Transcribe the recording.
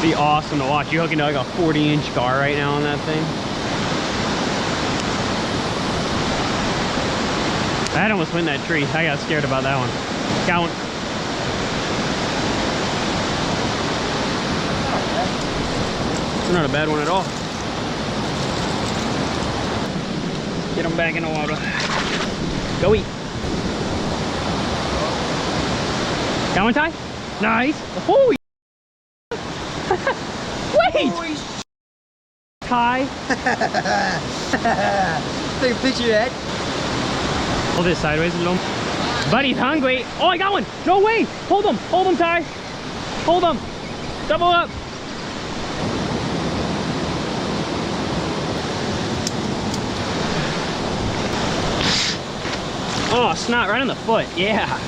Be awesome to watch. You're hooking to like a 40-inch gar right now on that thing. I'd almost win that tree. I got scared about that one. Got one. It's not a bad one at all. Get them back in the water. Go eat. Got one, Ty? Nice. Holy wait! Holy Ty. Take a picture of that. Hold it sideways a little. Buddy's hungry. Oh, I got one. No way. Hold him. Hold him, Ty. Hold him. Double up. Oh, snot right on the foot. Yeah.